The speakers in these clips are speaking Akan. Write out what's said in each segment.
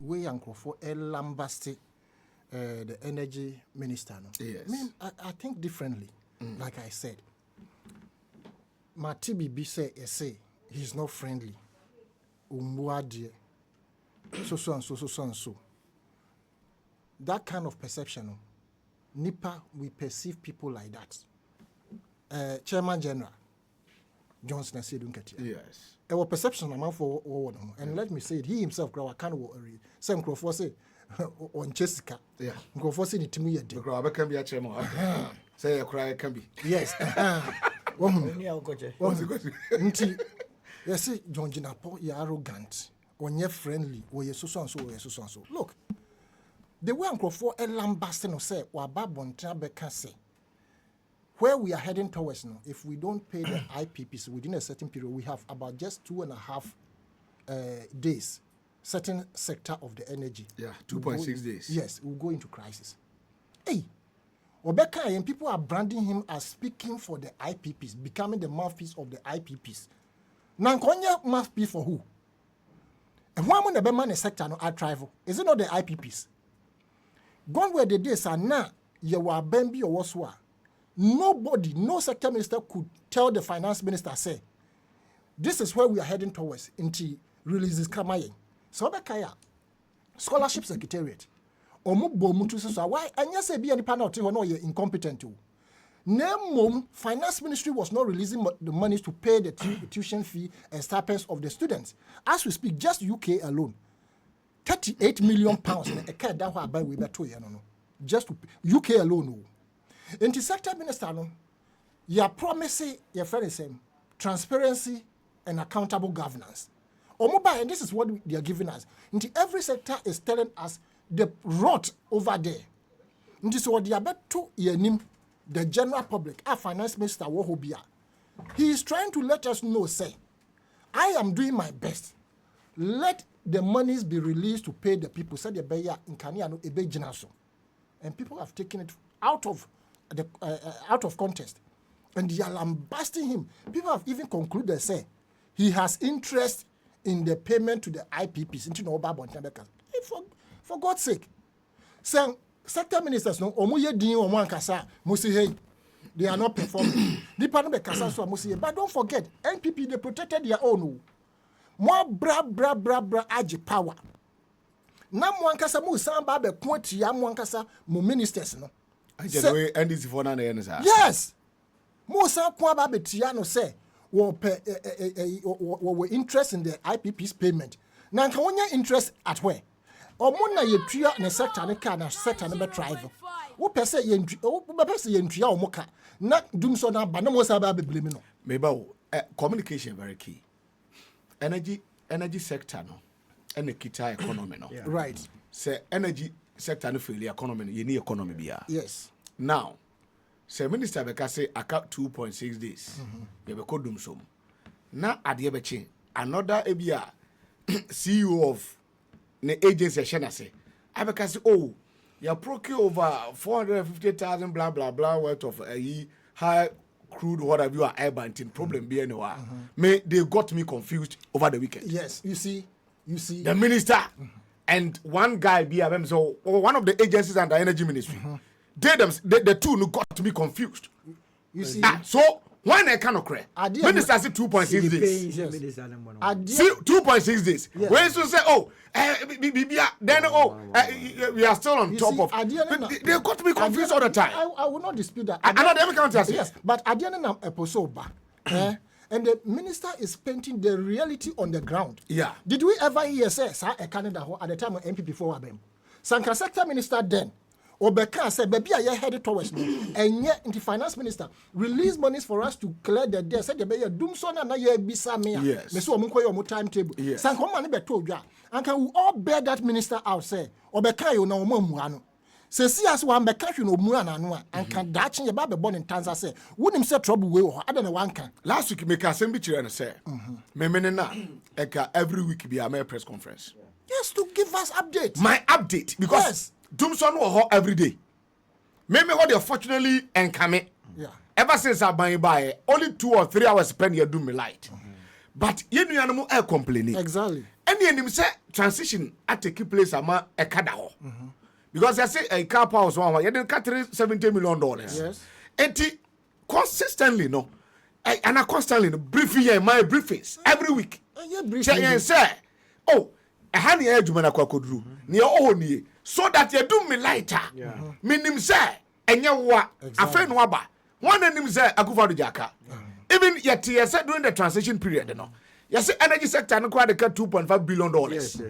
we uncle for a lambaste the energy minister. No? Yes. I think differently. Like I said, my TBB say he's not friendly. So. That kind of perception, Nipa, we perceive people like that. Chairman General Johnson said, yes. Our perception amount for all, and let me say it, he himself, can't worry. Some Crawford say on Jessica, yeah, Crawford say it to me. The Crawford can be a chairman. Say a cry can be. Yes. Yes, John Jinapo, you're arrogant, or you're friendly, or you're so and so. Look, the way Uncle for a lambasting or say, or Babon Trabeka say, where we are heading towards now, if we don't pay the IPPs within a certain period, we have about just 2.5 days, certain sector of the energy. Yeah, 2.6 days. Yes, we'll go into crisis. Hey, Obeka and people are branding him as speaking for the IPPs, becoming the mouthpiece of the IPPs. Now, Konya mouthpiece for who? And why when the man sector no at travel? Is it not the IPPs? Gone where the days are now, you were Bambi or Waswa. Nobody, no sector minister could tell the finance minister, say, this is where we are heading towards, into releases Kamaye. So, Obeka, scholarship secretariat. Why? And yes, be any panel to know you're incompetent too. Name finance ministry was not releasing the money to pay the tuition fee and stipends of the students. As we speak, just UK alone, £38 million in a car that buy we better just to UK alone. In the sector minister, you are promising your friend same transparency and accountable governance. And this is what they are giving us. Into every sector is telling us the rot over there. And this is what they are about to the general public, our finance minister Wohobia. He is trying to let us know, say, I am doing my best. Let the monies be released to pay the people. Said the Beya in Kaniano Ebe Jinaso. And people have taken it out of contest. And they are lambasting him. People have even concluded, say, he has interest in the payment to the IPPs, into no Babo and Tabekas. For God's sake. So, sector ministers, no, Omuye Din or Wankasa, Musi, hey, they are not performing. Department of Kasa, Musi, but don't forget, NPP, they protected their own. More bra, aji power. Nam Wankasa, Musamba, Quanti, Yam Wankasa, Mu ministers, no. And this for none, yes. Musa Kwaba Tiano say, were interest in the IPP's payment. Now, can one interest at where? Or mona ye tria ne sector ne car na sector ne betrive. Wo pese ye ntria o moka. Na dum so na ba na mo sa ba beblemi no. Meba communication very key. Energy sector no. And kita economy no. Yeah. Right. Say energy sector no fail economy no. You need economy bia. Yes. Now, say minister beka say aka 2.6 days. You be dum so. Na ade be chin. Another ebia CEO of the agency shana say I say oh you procure over 450,000 blah blah blah worth of high crude whatever you are air banting problem be anywhere. They got me confused over the weekend. Yes, you see the minister and one guy be so one of the agencies under energy ministry. The two got me confused. You see so when I cannot cry, minister said 2.6 days. 2.6 days. Yes. When you say, oh, then we are still on top of. They got to be confused all the time. I will not dispute that. Yes, but at the end of episode, and the minister is painting the reality on the ground. Yeah. Did we ever hear say, sir, a Canada at the time of MPP for them? Sanka sector minister then. Obeka said, baby, I headed towards me. And yet, the finance minister released monies for us to clear the debt. Said, the baby, doom son and I be Samia. Yes. Me so munko timetable. Yes. Sanko mani be told ya. And can we all bear that minister out? Say, Obeka yo na umuano. Se si as one beka you no muana anwa. And can that change about the born in Tanzania say, wouldn't him say trouble way or other than one can. Last week, make a assembly chair and say, every week be a press conference. Yes, to give us update. My update because. Yes. Doomson was every day. Maybe what they fortunately encame. Yeah. Ever since I buy only 2 or 3 hours spent here doing me light. But you know air complaining. Exactly. any him say transition at take place ama e kada ho. Because I say a car power one, you didn't cut $70 million. Yes. And consistently, no. And I constantly briefing here, my briefings every week. Say, oh, a honey edge man I could do near only so that you do me lighter. Meaning, say, and you what a friend waba. One and him say, I go for the jacka. Even yet, you said during the transition period, you know. Yes, energy sector and quite $2.5 billion. Yes.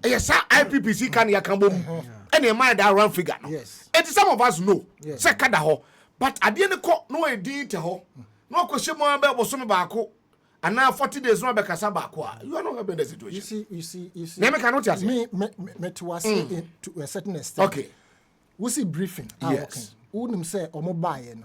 Yes, IPPC can yakamo. Any mind that round figure. Yes. And some of us know. Second ho. But at the end of the no idea to ho. No question more about was some bako. And now 40 days no back bako. You are not having the situation. You see. Name cannot tell me to us to a certain extent. Okay. We see briefing. Yes. Who say or mobile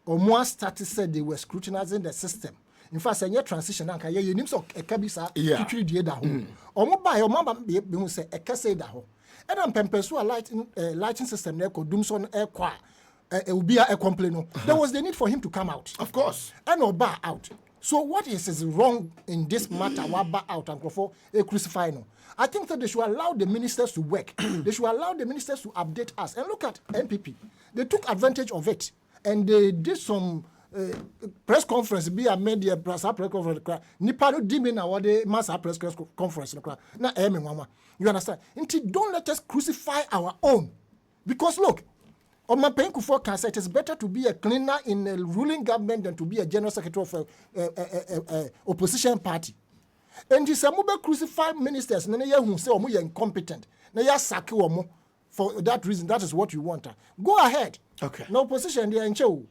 or more started said they were scrutinizing the system. In fact, say transition anka ye nim so e ka bi sa twitwi die da ho. Omo ba ye omo ba be hu say e ka say da ho. E dan pempeso a lighting system na ko dum so no e kwa obi a complain no. There was the need for him to come out. Of course. And oba out. So what is wrong in this matter? Waba out and for a crucify no. I think that they should allow the ministers to work. They should allow the ministers to update us. And look at NPP. They took advantage of it and they did some press conference be a media press conference nipa no di me na what the mass press conference na mama you understand until don't let us crucify our own because look on my penku for cancer it is better to be a cleaner in a ruling government than to be a general secretary of a opposition party and this be crucify ministers na ye hu say omo ye incompetent na ya sack omo for that reason that is what you want go ahead okay no opposition there in show.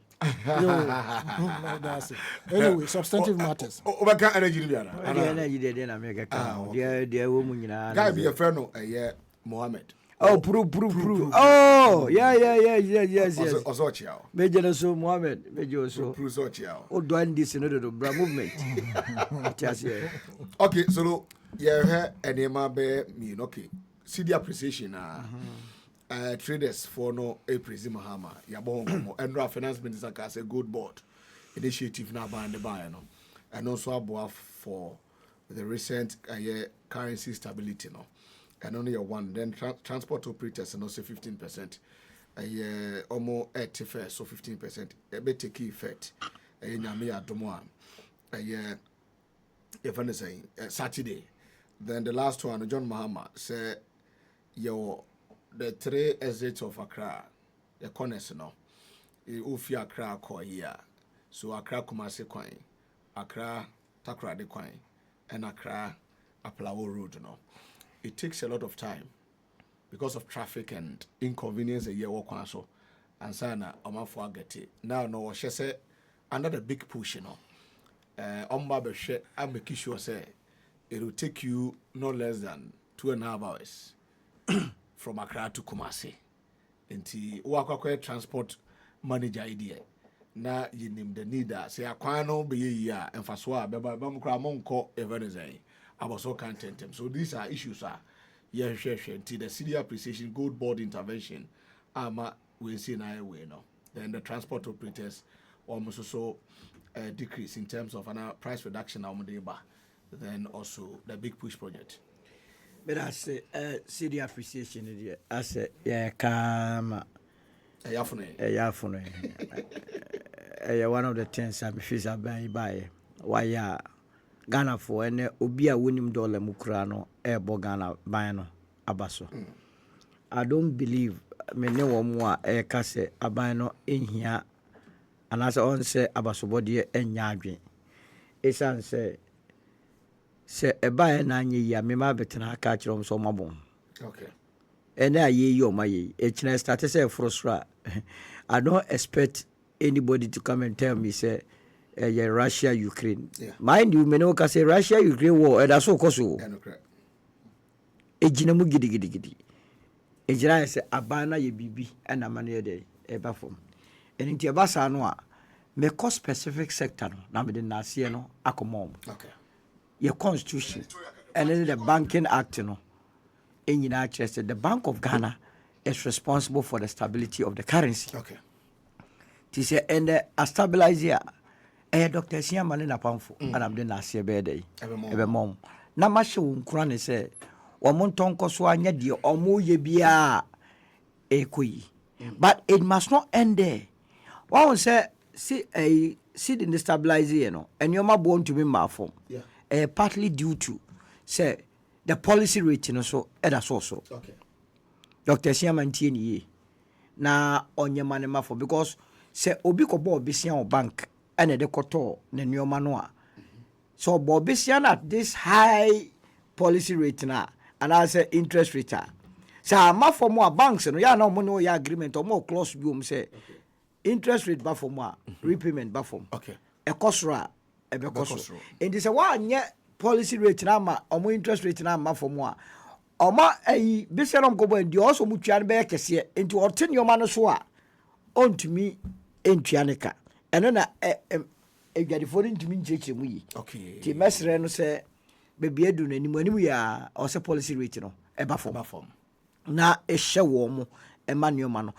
That's it. Anyway, substantive matters. Overcome energy. Energy, then I make a cow. Dear woman, guy be a friend of Mohammed. Oh, proof. Oh, yeah. Yes. Osochio. Major so Mohammed, Major so. Osochio. Oh, doing this in order to bra movement. Okay, so yeah, and Emma be me okay. See the appreciation traders for no April Zimahama, Yabon, and finance minister has a good board initiative now by the buyer, no, and also a for the recent currency stability, no, and only a one. Then transport operators and also 15%, almost 80%, so 15%. A better key effect, a Yamia Domoan, if I'm saying Saturday. Then the last one, John Mahama say, the three exits of Accra, the corners, no, Ufi Accra ko here, so Accra Kumasi Coin, Accra Takra de Coin, and Accra Aplawo Road, no. It takes a lot of time because of traffic and inconvenience a year walk on so, and sana Omafo get it. Now, no, she said, another big push, you know. Omba she, I make sure say it will take you no less than 2.5 hours. From Accra to Kumasi. Nti wakwa transport manager idea. Na yinim the needer. Say akwano be ya emfaso a beba bamkra monko evenezai. Abaso content. So these are issues are nti the city appreciation gold board intervention ama we see na way no. Then the transport operators almost so decrease in terms of an price reduction then also the big push project. But I say, city appreciation, I say, yeah, come. Yafune. One of the things I'm feeling by why Ghana for and Obia winning dollar Mukrano, Airbo Ghana, Bano, Abaso. I don't believe me no more a casse, Abano in here, and as I on say Abaso body and Yadri. It's answer. Say a buyer 9 year, me ma betena catch on so mabon. Okay. And I ye yo my it's next started say frustra. I don't expect anybody to come and tell me say Russia, Ukraine. Yeah. Mind you, me no can say Russia, Ukraine war, and that's so coso. Ejinamu gidi. Ejina say abana ye bibi and a money day, a bafum. And in Tiabasa noa, me cost specific sector, na me didn't see no akomom. Okay. Your constitution and then the banking act, you know, in United States, the Bank of Ghana is responsible for the stability of the currency. Okay. This and a stabilizer, Dr. Siamalina Pamfo, and I'm doing last year birthday. Every mom. na ma hye wo nkura ne sɛ ɔmo ntɔnkɔ so anya deɛ ɔmo yɛ biara ekoyi but it must not end there. One say see the stabilize you know and you're born to be my form partly due to say the policy rate you know so that's also Okay. Dr. Siamanti ni na onye mane mafo because say obi ko bo obisia o bank and de koto na nyoma no a so bo obisia at this high policy rate na and I say interest rate so mafo mo banks no ya na mo no ya agreement o mo clause bi o say interest rate ba for mo repayment ba for okay e kosro e be kosro and say wa nye policy rate na ma o mo interest rate na ma for mo Oma ayi biserom go bo ndi oso mutua ne be kese enti ote nyoma no so a ontumi entua ne ka eno na edwadefo ne ntumi ncheche mu yi okay ti mesre no se bebi edu na animu ya o se policy rate no e ba form na e hye wo mo e ma nyoma no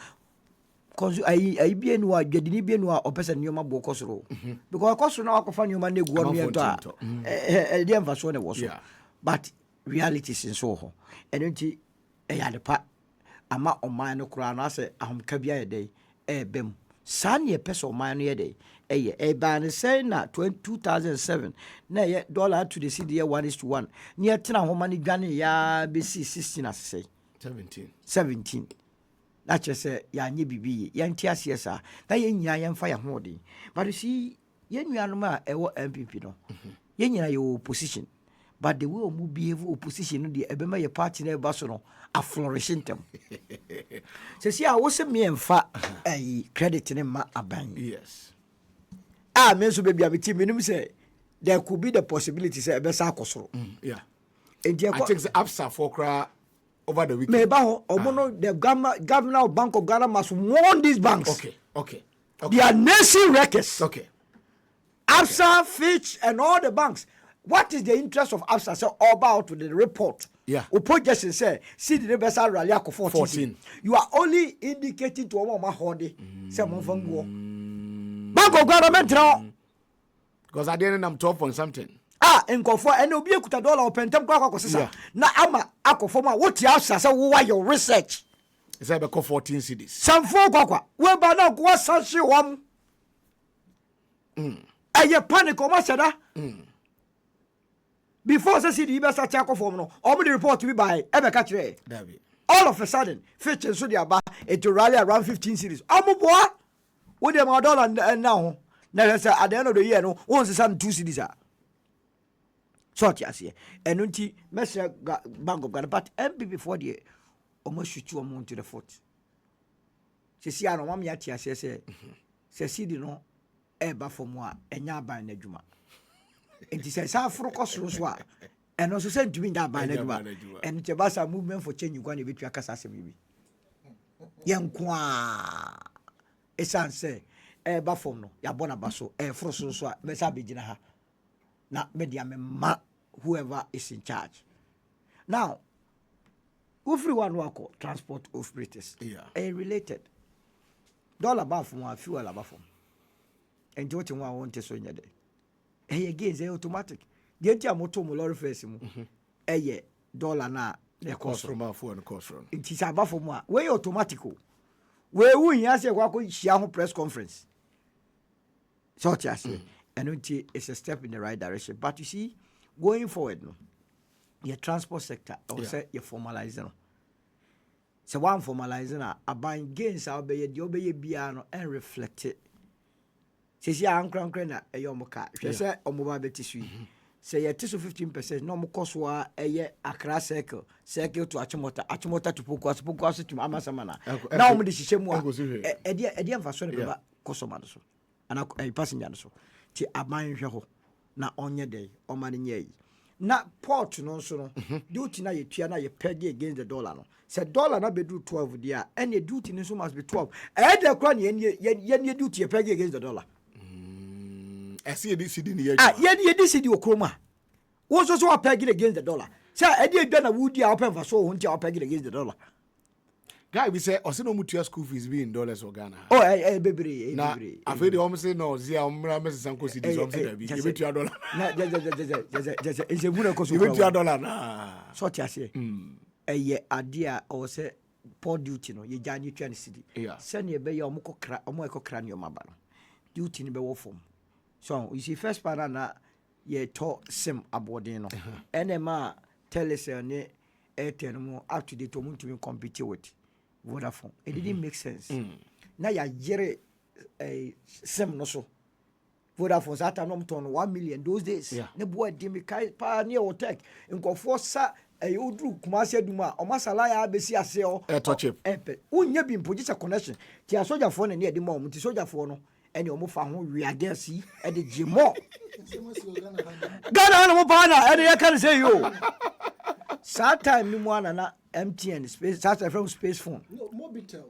konsu ayi bi enu a dwadini bi enu a opese nyoma bo kosoro because kosoro na wakofa nyoma na egu onu yeto a e mfa so ne wo so but reality is so ho enti ya de pa ama oman no kura na se ahomka bia ye dey bem sa ne pese oman no ye dey e ba ne say na 2007 na ye dollar to the cedi 1:1 ne tena homa ne dwane ya be 16 asese 17 na che se ya nye bibi ye ntia siesa na ye nyina ye mfa ya ho dey but you see ye nuanom a ewo MPP no ye nyina ye opposition but the way we behave opposition no the ebema your party na eba so no a flourishing them. So see I was me emfa credit ne ma aban. Yes. Me so baby abiti me say there could be the possibility say ebesa akosoro. Yeah. I think the absa for kra over the weekend. Me ba ho omo the governor of Bank of Ghana must warn these banks. Okay. They are nation wreckers. Okay. Absa, Fitch and all the banks. What is the interest of ABSA? So all about to the report. Yeah. Projection say see the besa rally 14. You are only indicating to one holiday. Say mon fango. Bank of government now. Because at the end I'm 12 point something. In confo and obi ekuta dollar open tem kwa sisa. Na ama akofo ma what ya ABSA say why your research. It's about 14 cedis. Some for kwa. We ba na kwa sanshi wam. Eye panic o ma seda. Before say the best attack form no omo the report to be by ebeka kire all of a sudden Fitch and so they aba it to rally around 15 series omo boy with them dollar now na say at the end of the year no won say 2 series so ti ase eno nti message Bank of Ghana but MPP for the omo shoot omo to the foot see ano mam ya ti ase say CD no eba for mo a enya aban na dwuma and he says, I focus Roswa and also sent to me that by and Chabasa movement for change you going to be to a casa. Young Qua a son say, Baffono, Yabona Basso, Frososwa, Mesabi Jinaha. Not medium, whoever is in charge. Now, everyone work transport operators, related. Dollar baffum, fuel above and Jotin want to so in your day. Again, say automatic. The entire motor lorry face dollar na the cost from our phone cost from. It is above for more. Way automatic. Where we have a press conference. So and it's a step in the right direction. But you see, going forward, no, your transport sector, or say you're formalizing. So one formalizing a buying gains, I'll be the obey piano and reflect it. Says ya ankran na eyomoka hwe se omoba betisui say ya tiso 15% no mo cost wa Accra circle to achimota to poku to amasamana na omo de hihye mu a e mfa so ne beba customer so ana passenger no so ti aban hwe ho na onye dey o ma ne nyai na port no so no duty na yetua na ye peg against the dollar no say dollar na be do 12 dia and the duty no so must be 12 e dey kra ne duty ye peg against the dollar. I see this city near you. This city Okroma. What's also pegging against the dollar? Sir, I did done a woody open for so won't you pegging against the dollar. guy we say also no mutua school fees be in dollars or Ghana. Oh bebre na afei de om say no zia omra mesa nko cedis om say da bi you betua dollar na je is a good cause you betua dollar na so ti ase eye ade a o say poor duty no ye janye twa ne cedi se ne be ye omkokra omekokra ne omaba no duty ne be wo fom so you see first part na ye to sim aboden no enema telecell ne airtel no up to date omuntu to compete with Vodafone. It didn't make sense. Now ya jere sim no so. Vodafone that time ton 1 million those days. Ne boy demi kai pa near o tech. Nko forsa odru kumase aduma o masala ya besi ase o. Touch it. Unya bi mpoji connection. Ti a soldier phone ne e de ma o ti soldier phone no ene o mo fa ho wiade asi e de gimo. Ghana no mo pa na e de ya kan say yo. That time ni mo na MTN space that's from space phone. No, Mobitel.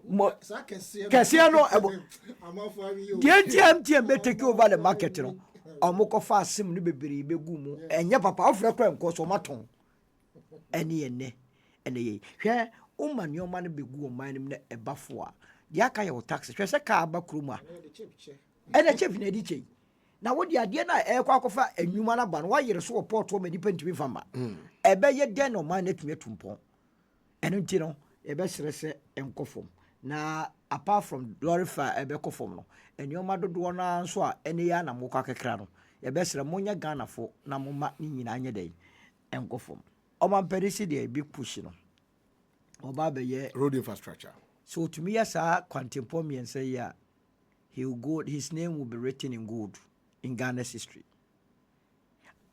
Kesiano the MTN be take over the market no. Omoko fa sim no bebere begu mu. Enye papa ofre kwa nko so maton. Ene ye. Hwe o mani o mani begu o mani na ebafo a. Dia ka ye tax. Hwe se ka aba kroma. Ene chef na di chei. Na wo di ade na kwa akofa enwuma na ba no wa yere so port o mani pentimi famba. Ebe ye den no man netumi tumpon. And you know, a best enkofom. Na apart from glorify a becofom no, and your mother do one so any yana moka crano. A best Ramonia Ghana for Namoma in any day, enkofom. Oman perisi de big push no. Obabe ye road infrastructure. So to me, as I contemplate me and say, yeah, he will go, his name will be written in gold in Ghana's history.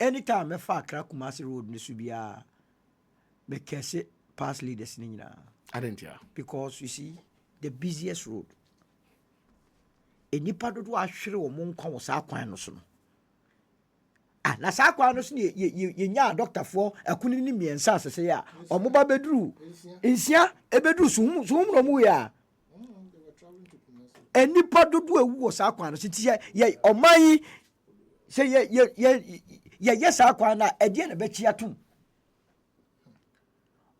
Anytime a far crack Kumasi Road, this will be a Bekese. Past leaders I didn't hear. Because you see the busiest road. Enipa do ahwere o mon kwa sa kwan no so no. Na sa kwan no so ye nya doctor for akuni ni miensa asese ya. Omo ba beduru. Nsia ebeduru sum no mu ya. Enipa do ewu o sa kwan no so ti ye oman say ye sa kwan na ede na be chi atum.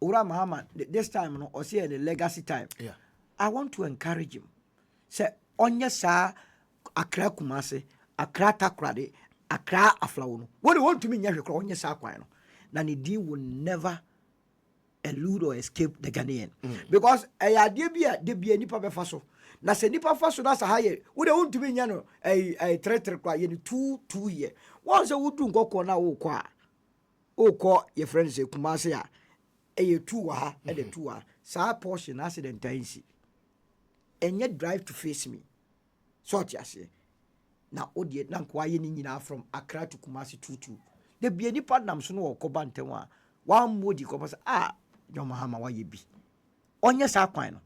Ura Muhammad, this time, no, or say the legacy time. Yeah. I want to encourage him. Say, Onya sa Accra Kumasi, Accra Takrade, Accra Aflauno. What do you want to mean? Onya sa kwano. Nanidi will never elude or escape the Ghanaian. Because a idea be nipa befaso. Na se nipa faso that's a higher. What do you want to mean? A treacher cry in 2 years. Once a would do go corner o kwa. O kwa your friends say Kumasi ya. A 2 ha and a 2 ha. Sa portion accident tainsi. And yet drive to face me. So just now, Odiet Nankwa Yin from Accra to Kumasi 22. The be any partners so no Kobantewa. One moody copas your Mahama why ye be. On your saquino.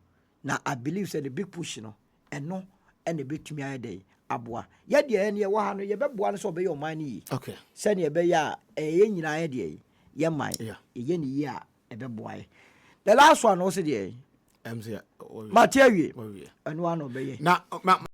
Now I believe said the big push no and no and the big to me a day. Abwa. Yet the any 100 ye bet one so be your money. Okay. Send ye be ya a yen idea. Ye mind. Yeah. Yen ya. Boy. The last one also the MZ Materia and one obey. Now